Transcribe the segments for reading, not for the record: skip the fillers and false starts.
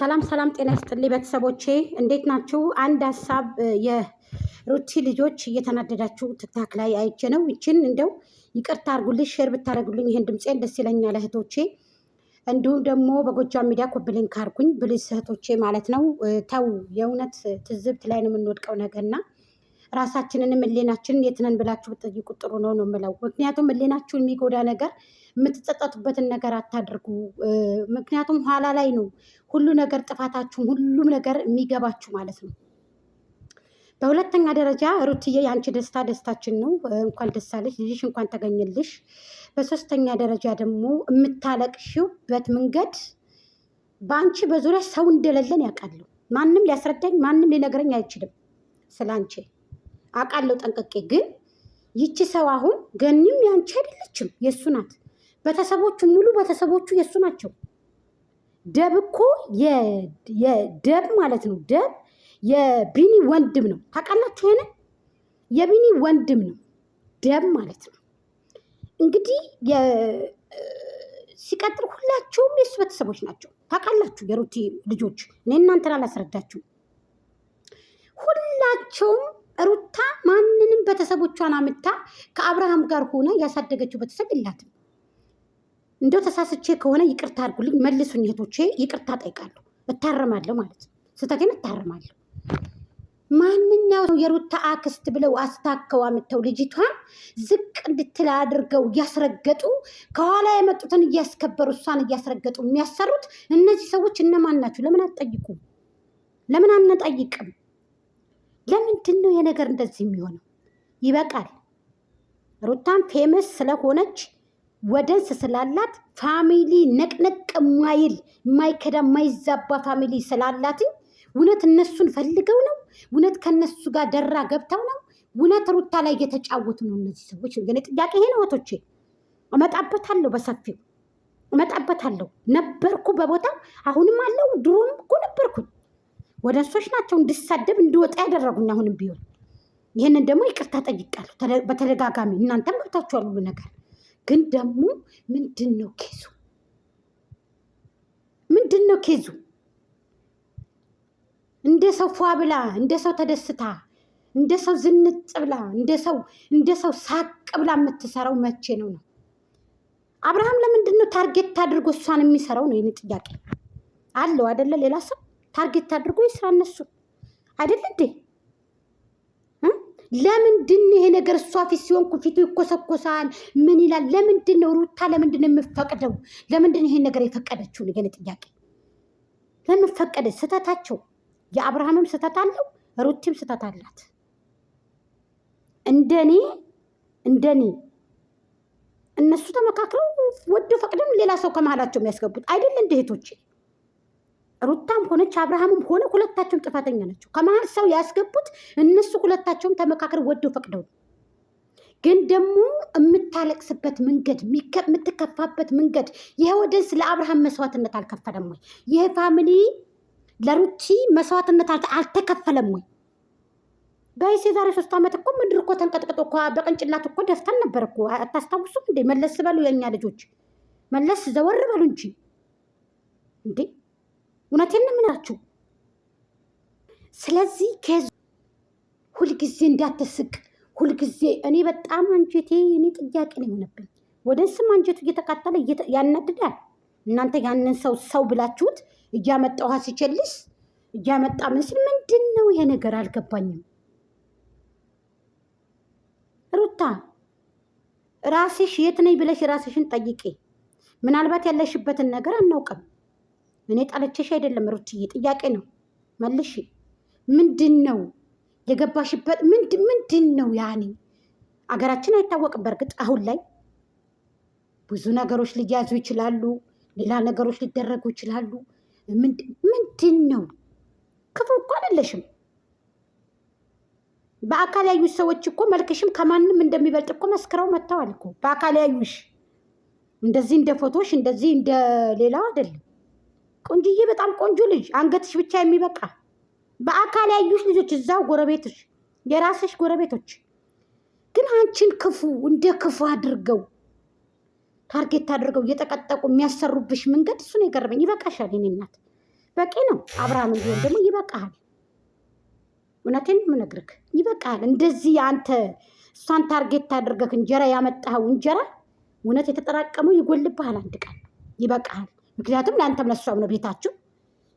ሰላም ሰላም፣ ጤና ይስጥልኝ ቤተሰቦቼ፣ እንዴት ናችሁ? አንድ ሀሳብ የሩቲ ልጆች እየተናደዳችሁ ትክታክ ላይ አይቼ ነው። ይችን እንደው ይቅርታ አድርጉልኝ፣ ሼር ብታደርጉልኝ ይሄን ድምፄን ደስ ይለኛል እህቶቼ። እንዲሁም ደግሞ በጎጃም ሚዲያ ኮብልኝ ካርጉኝ ብልስ እህቶቼ ማለት ነው። ተው የእውነት ትዝብት ላይ ነው የምንወድቀው ነገርና ራሳችንንም ህሊናችንን የት ነን ብላችሁ ብትጠይቁ ጥሩ ነው የምለው። ምክንያቱም ህሊናችሁን የሚጎዳ ነገር የምትጸጸቱበትን ነገር አታድርጉ። ምክንያቱም ኋላ ላይ ነው ሁሉ ነገር ጥፋታችሁም ሁሉም ነገር የሚገባችሁ ማለት ነው። በሁለተኛ ደረጃ ሩትዬ የአንቺ ደስታ ደስታችን ነው። እንኳን ደስ አለሽ ልጅሽ እንኳን ተገኘልሽ። በሶስተኛ ደረጃ ደግሞ የምታለቅሽበት መንገድ በአንቺ በዙሪያ ሰው እንደሌለን ያውቃለሁ። ማንም ሊያስረዳኝ ማንም ሊነግረኝ አይችልም ስለ አንቺ አውቃለሁ ጠንቅቄ። ግን ይቺ ሰው አሁን ገኒም ያንቺ አይደለችም የእሱ ናት። ቤተሰቦቹ ሙሉ ቤተሰቦቹ የእሱ ናቸው። ደብ እኮ የደብ ማለት ነው። ደብ የቢኒ ወንድም ነው። ታውቃላችሁ? ይሄንን የቢኒ ወንድም ነው ደብ ማለት ነው። እንግዲህ ሲቀጥል ሁላቸውም የእሱ ቤተሰቦች ናቸው። ታውቃላችሁ? የሩቲ ልጆች እኔ እናንተን አላስረዳችሁም። ሁላቸውም ሩታ ማንንም ቤተሰቦቿን አምታ ከአብርሃም ጋር ሆነ ያሳደገችው ቤተሰብ የላትም። እንደው ተሳስቼ ከሆነ ይቅርታ አድርጉልኝ፣ መልሱኝ እህቶቼ። ይቅርታ ጠይቃለሁ፣ እታረማለሁ ማለት ነው። ስህተቴን እታረማለሁ። ማንኛው የሩታ አክስት ብለው አስታከው አምተው ልጅቷን ዝቅ እንድትል አድርገው እያስረገጡ ከኋላ የመጡትን እያስከበሩ እሷን እያስረገጡ የሚያሰሩት እነዚህ ሰዎች እነማን ናቸው? ለምን አትጠይቁም? ለምን አንጠይቅም? ለምንድን ነው የነገር እንደዚህ የሚሆነው? ይበቃል። ሩታን ፌመስ ስለሆነች ወደንስ ስላላት ፋሚሊ ነቅነቅ የማይል የማይከዳ የማይዛባ ፋሚሊ ስላላት እውነት እነሱን ፈልገው ነው? እውነት ከነሱ ጋር ደራ ገብተው ነው? እውነት ሩታ ላይ እየተጫወቱ ነው እነዚህ ሰዎች? ግን ጥያቄ ይሄ ነው እህቶቼ። እመጣበታለሁ፣ በሰፊው እመጣበታለሁ። ነበርኩ በቦታው አሁንም አለው። ድሮም እኮ ነበርኩኝ። ወደ እሶች ናቸው እንድሳደብ እንድወጣ ያደረጉኝ። አሁንም ቢሆን ይህንን ደግሞ ይቅርታ ጠይቃለሁ በተደጋጋሚ። እናንተም ገብታችኋል ሁሉ ነገር። ግን ደግሞ ምንድን ነው ኬዙ? ምንድን ነው ኬዙ? እንደ ሰው ፏ ብላ እንደ ሰው ተደስታ እንደ ሰው ዝንጥ ብላ እንደ ሰው ሳቅ ብላ የምትሰራው መቼ ነው? አብርሃም ለምንድን ነው ታርጌት አድርጎ እሷን የሚሰራው ነው የኔ ጥያቄ። አለው አይደለ? ሌላ ሰው ታርጌት አድርጎ ይስራ እነሱ አይደል እንዴ? ለምንድን ይሄ ነገር እሷ ፊት ሲሆን ፊቱ ይኮሰኮሳል? ምን ይላል? ለምንድን ነው ሩታ ለምንድን ነው የምፈቅደው? ለምንድን ይሄን ነገር የፈቀደችው ነው የኔ ጥያቄ። ለምን ፈቀደች? ስህተታቸው የአብርሃምም ስህተት አለው፣ ሩቲም ስህተት አላት። እንደኔ እነሱ ተመካክረው ወዶ ፈቅደን ሌላ ሰው ከመሀላቸው የሚያስገቡት አይደል እንደ እህቶቼ። ሩታም ሆነች አብርሃምም ሆነ ሁለታቸውም ጥፋተኛ ናቸው። ከመሀል ሰው ያስገቡት እነሱ ሁለታቸውም ተመካክረው ወደው ፈቅደው። ግን ደግሞ የምታለቅስበት መንገድ የምትከፋበት መንገድ ይሄ ወደንስ ለአብርሃም መስዋዕትነት አልከፈለም ወይ? ይሄ ፋሚሊ ለሩቲ መስዋዕትነት አልተከፈለም ወይ? በይሴ ዛሬ 3 ዓመት እኮ ምድር እኮ ተንቀጥቅጦ እኮ በቅንጭላት እኮ ደፍተን ነበር እኮ። አታስታውሱም እንዴ? መለስ በሉ የኛ ልጆች፣ መለስ ዘወር በሉ እንጂ እንዴ! እውነቴን ነው የምናችሁ። ስለዚህ ከዚ ሁልጊዜ እንዳትስቅ ሁልጊዜ። እኔ በጣም አንጀቴ እኔ ጥያቄ ነው የሆነብኝ። ወደ ስም አንጀቱ እየተቃጠለ ያናድዳል። እናንተ ያንን ሰው ብላችሁት እያመጣ ውሃ ሲቸልስ እያመጣ ምስል ምንድን ነው ይሄ ነገር? አልገባኝም። ሩታ ራስሽ የት ነኝ ብለሽ ራስሽን ጠይቄ። ምናልባት ያለሽበትን ነገር አናውቅም። እኔ ጣለችሽ አይደለም ሩትዬ፣ ጥያቄ ነው መልሽ። ምንድን ነው የገባሽበት? ምንድን ነው ያኔ? አገራችን አይታወቅም። በእርግጥ አሁን ላይ ብዙ ነገሮች ሊያዙ ይችላሉ፣ ሌላ ነገሮች ሊደረጉ ይችላሉ። ምንድን ነው? ክፉ እኮ አይደለሽም። በአካል ያዩሽ ሰዎች እኮ መልክሽም ከማንም እንደሚበልጥ እኮ መስክረው መጥተዋል እኮ። በአካል ያዩሽ እንደዚህ እንደ ፎቶሽ እንደዚህ እንደ ሌላው አይደለም። ቆንጅዬ፣ በጣም ቆንጆ ልጅ፣ አንገትሽ ብቻ የሚበቃ በአካል ያዩሽ ልጆች እዛው ጎረቤቶች፣ የራስሽ ጎረቤቶች። ግን አንቺን ክፉ እንደ ክፉ አድርገው ታርጌት አድርገው እየጠቀጠቁ የሚያሰሩብሽ መንገድ እሱን የገረመኝ። ይበቃሻል የኔ እናት። በቂ ነው። አብርሃም ቢሆን ደግሞ ይበቃሃል። እውነቴን የምነግርህ ይበቃሃል። እንደዚህ አንተ እሷን ታርጌት አድርገህ እንጀራ ያመጣኸው እንጀራ እውነት የተጠራቀመው ይጎልብሃል አንድ ቀን። ይበቃሃል። ምክንያቱም ለአንተም ለሷም ነው ቤታችሁ።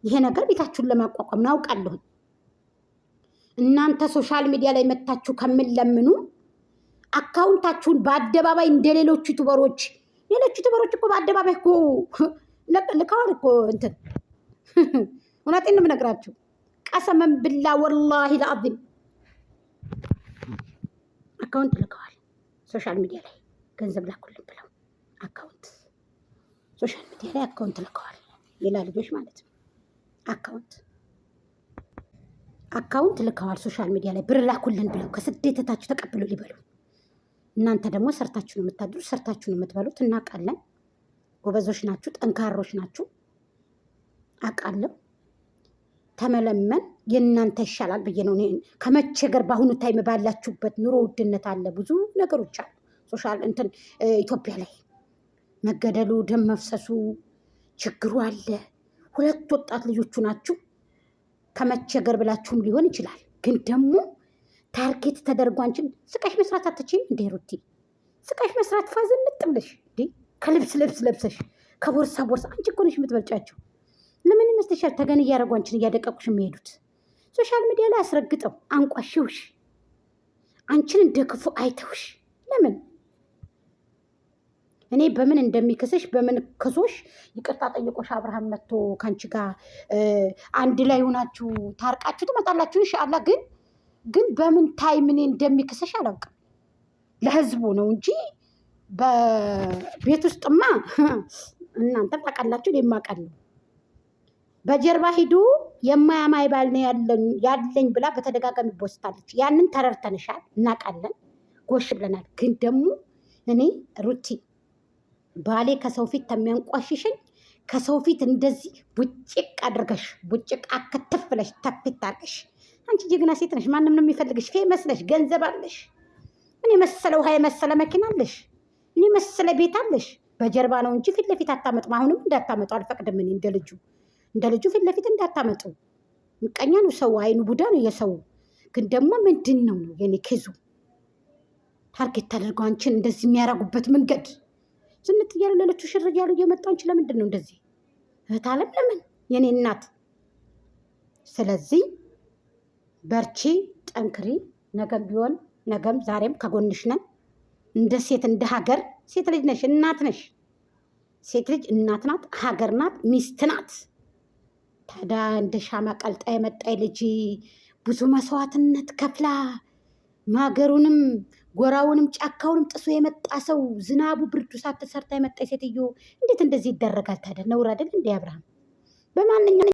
ይሄ ነገር ቤታችሁን ለማቋቋም ነው አውቃለሁ። እናንተ ሶሻል ሚዲያ ላይ መታችሁ ከምንለምኑ አካውንታችሁን በአደባባይ እንደ ሌሎች ዩቱበሮች እኮ በአደባባይ እኮ ልከዋል እኮ እንትን እውነቴን ነው የምነግራችሁ። ቀሰመን ብላ ወላሂ ለአዚም አካውንት ልከዋል። ሶሻል ሚዲያ ላይ ገንዘብ ላኩልን ብለው አካውንት ሶሻል ሚዲያ ላይ አካውንት ልከዋል። ሌላ ልጆች ማለት ነው። አካውንት ልከዋል። ሶሻል ሚዲያ ላይ ብር ላኩልን ብለው ከስደተታችሁ ተቀብሎ ሊበሉ። እናንተ ደግሞ ሰርታችሁ ነው የምታድሩ፣ ሰርታችሁ ነው የምትበሉት። እናውቃለን። ጎበዞች ናችሁ፣ ጠንካሮች ናችሁ። አውቃለሁ። ተመለመን የእናንተ ይሻላል ብዬ ነው ከመቸገር። በአሁኑ ታይም ባላችሁበት ኑሮ ውድነት አለ፣ ብዙ ነገሮች አሉ። ሶሻል እንትን ኢትዮጵያ ላይ መገደሉ፣ ደም መፍሰሱ፣ ችግሩ አለ። ሁለት ወጣት ልጆቹ ናችሁ። ከመቸገር ብላችሁም ሊሆን ይችላል። ግን ደግሞ ታርጌት ተደርጎ አንቺን ስቃሽ መስራት አትችይም እንዴ ሩቲ? ስቃሽ መስራት ፋዝንጥ ብለሽ እንዴ ከልብስ ልብስ ለብሰሽ ከቦርሳ ቦርሳ አንቺ እኮ ነሽ የምትበልጫቸው። ለምን ይመስልሻል ተገን እያደረጉ አንቺን እያደቀቁሽ የሚሄዱት? ሶሻል ሚዲያ ላይ አስረግጠው አንቋሽውሽ፣ አንቺን እንደ ክፉ አይተውሽ። ለምን እኔ በምን እንደሚክስሽ በምን ክሶሽ ይቅርታ ጠይቆሽ አብርሃም መጥቶ ከአንቺ ጋር አንድ ላይ ሆናችሁ ታርቃችሁ ትመጣላችሁ ኢንሻአላህ። ግን በምን ታይም እኔ እንደሚክስሽ አላውቅም። ለህዝቡ ነው እንጂ በቤት ውስጥማ እናንተ ታውቃላችሁ፣ እኔም አውቃለሁ። በጀርባ ሂዱ የማያማይ ባል ነው ያለኝ ብላ በተደጋጋሚ ቦስታለች። ያንን ተረድተንሻል፣ እናውቃለን፣ ጎሽ ብለናል። ግን ደግሞ እኔ ሩቲ ባሌ ከሰው ፊት ተሚያንቋሽሽኝ ከሰው ፊት እንደዚህ ቡጭቅ አድርገሽ ቡጭቅ አከተፍ ብለሽ ተፊት አድርገሽ አንቺ ጀግና ሴት ነሽ። ማንም ነው የሚፈልግሽ። ፌመስ ነሽ፣ ገንዘብ አለሽ። እኔ መሰለ ውሃ የመሰለ መኪና አለሽ። እኔ መሰለ ቤት አለሽ። በጀርባ ነው እንጂ ፊት ለፊት አታመጡ። አሁንም እንዳታመጡ አልፈቅድም። እኔ እንደ ልጁ ፊት ለፊት እንዳታመጡ። ምቀኛ ነው ሰው፣ አይኑ ቡዳ ነው የሰው። ግን ደግሞ ምንድን ነው የኔ ኬዙ ታርጌት ተደርገው አንቺን እንደዚህ የሚያረጉበት መንገድ ዝንጥ እያሉ ሌሎቹ ሽር እያሉ እየመጡ አንቺ ለምንድን ነው እንደዚህ? እህት አለም ለምን የኔ እናት? ስለዚህ በርቺ፣ ጠንክሪ። ነገም ቢሆን ነገም ዛሬም ከጎንሽ ነን። እንደ ሴት እንደ ሀገር ሴት ልጅ ነሽ፣ እናት ነሽ። ሴት ልጅ እናት ናት፣ ሀገር ናት፣ ሚስት ናት። ታዲያ እንደ ሻማ ቀልጣ የመጣይ ልጅ ብዙ መስዋዕትነት ከፍላ ማገሩንም ጎራውንም ጫካውንም ጥሶ የመጣ ሰው ዝናቡ ብርዱ ሳትሰርታ የመጣ ሴትዮ እንዴት እንደዚህ ይደረጋል ታዲያ? ነውር አይደል እንዴ አብርሃም? በማንኛውም